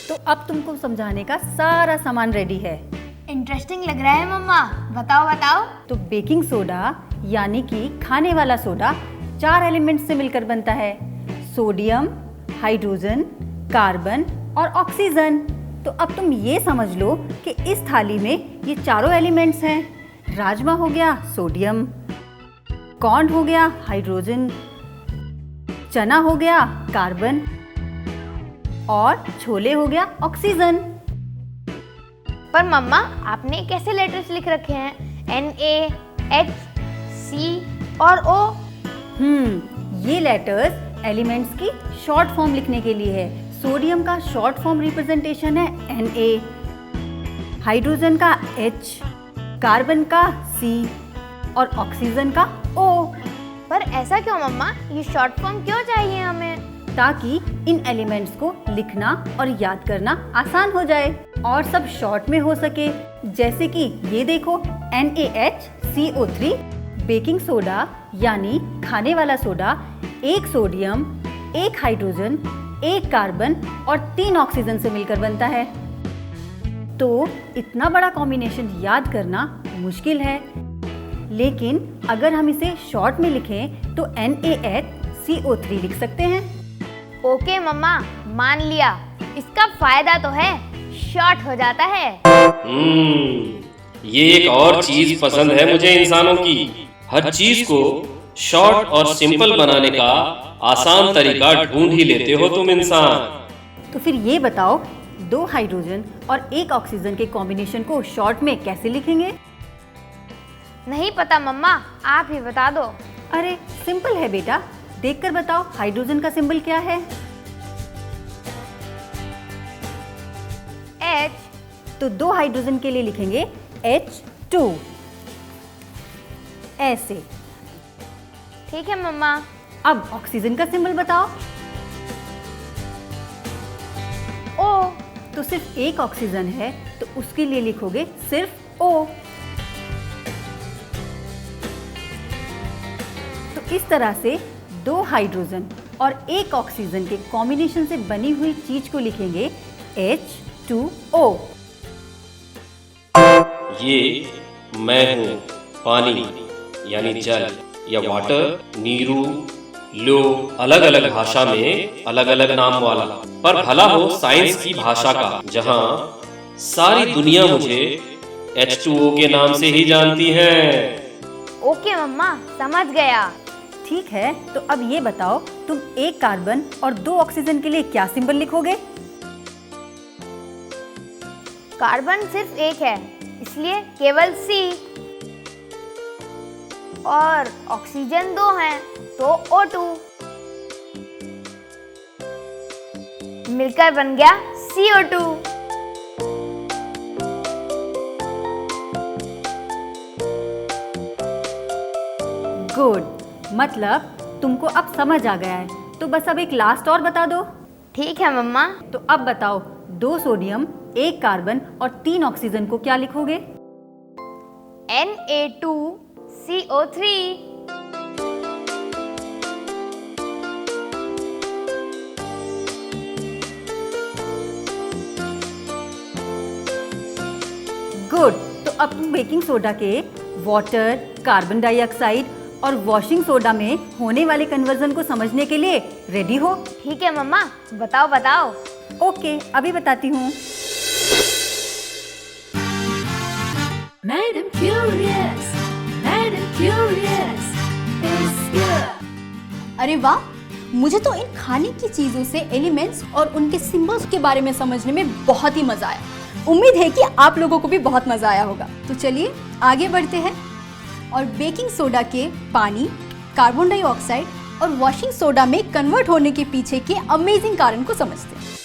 तो अब तुमको समझाने का सारा सामान रेडी है। इंटरेस्टिंग लग रहा है मम्मा, बताओ बताओ। तो बेकिंग सोडा यानी कि खाने वाला सोडा 4 एलिमेंट्स से मिलकर बनता है, सोडियम, हाइड्रोजन, कार्बन और ऑक्सीजन। तो अब तुम ये समझ लो कि इस थाली में ये चारों एलिमेंट्स हैं। राजमा हो गया सोडियम, कॉर्न हो गया हाइड्रोजन, चना हो गया कार्बन और छोले हो गया ऑक्सीजन। पर मम्मा आपने कैसे लेटर्स लिख रखे हैं, Na, H, C और O? ये लेटर्स एलिमेंट्स की शॉर्ट फॉर्म लिखने के लिए है। सोडियम का शॉर्ट फॉर्म रिप्रेजेंटेशन है Na, हाइड्रोजन का H, कार्बन का C और ऑक्सीजन का O। पर ऐसा क्यों मम्मा, ये शॉर्ट फॉर्म क्यों चाहिए हमें? ताकि इन एलिमेंट्स को लिखना और याद करना आसान हो जाए और सब शॉर्ट में हो सके। जैसे कि ये देखो, NaHCO3 बेकिंग सोडा यानी खाने वाला सोडा, 1 सोडियम, 1 हाइड्रोजन, 1 कार्बन और 3 ऑक्सीजन से मिलकर बनता है। तो इतना बड़ा कॉम्बिनेशन याद करना मुश्किल है, लेकिन अगर हम इसे शॉर्ट में लिखें तो NaHCO3 लिख सकते हैं। ओके मम्मा, मान लिया। इसका फायदा तो है, शॉर्ट हो जाता है। ये एक और चीज पसंद है मुझे इंसानों की। हर चीज को शॉर्ट और सिंपल बनाने का आसान तरीका ढूंढ ही लेते हो तुम इंसान। तो फिर ये बताओ, 2 हाइड्रोजन और 1 ऑक्सीजन के कॉम्बिनेशन को शॉर्ट में कैसे लिखेंगे? नहीं पता मम्मा, आप ही बता दो। अरे सिंपल है बेटा, देखकर बताओ। हाइड्रोजन का सिंबल क्या है? H। तो 2 हाइड्रोजन के लिए लिखेंगे H2 ऐसे। ठीक है मम्मा। अब ऑक्सीजन का सिंबल बताओ। O। तो सिर्फ 1 ऑक्सीजन है तो उसके लिए लिखोगे सिर्फ O। तो इस तरह से 2 हाइड्रोजन और 1 ऑक्सीजन के कॉम्बिनेशन से बनी हुई चीज को लिखेंगे H2O। ये मैं हूँ पानी यानी जल या वाटर, नीरू, लोग अलग अलग भाषा में अलग अलग नाम वाला, पर भला हो साइंस की भाषा का, जहाँ सारी दुनिया मुझे H2O के नाम से ही जानती है। ओके मम्मा, समझ गया। ठीक है, तो अब ये बताओ, तुम 1 कार्बन और 2 ऑक्सीजन के लिए क्या सिंबल लिखोगे? कार्बन सिर्फ 1 है, इसलिए केवल C। और ऑक्सीजन 2 हैं, तो O2। मिलकर बन गया CO2। गुड, मतलब तुमको अब समझ आ गया है। तो बस अब एक लास्ट और बता दो। ठीक है मम्मा। तो अब बताओ, 2 सोडियम, 1 कार्बन और 3 ऑक्सीजन को क्या लिखोगे? Na2CO3। गुड, तो अब तुम बेकिंग सोडा के वाटर, कार्बन डाइऑक्साइड और वॉशिंग सोडा में होने वाले कन्वर्जन को समझने के लिए रेडी हो? ठीक है मम्मा, बताओ बताओ। ओके, अभी बताती हूँ। Madam Curious is here। अरे वाह, मुझे तो इन खाने की चीज़ों से एलिमेंट्स और उनके सिंबल्स के बारे में समझने में बहुत ही मज़ा आया। उम्मीद है कि आप लोगों को भी बहुत मज़ा आया होगा। तो चलिए आगे बढ़ते हैं और बेकिंग सोडा के पानी, कार्बन डाइऑक्साइड और वॉशिंग सोडा में कन्वर्ट होने के पीछे के अमेजिंग कारण को समझते हैं।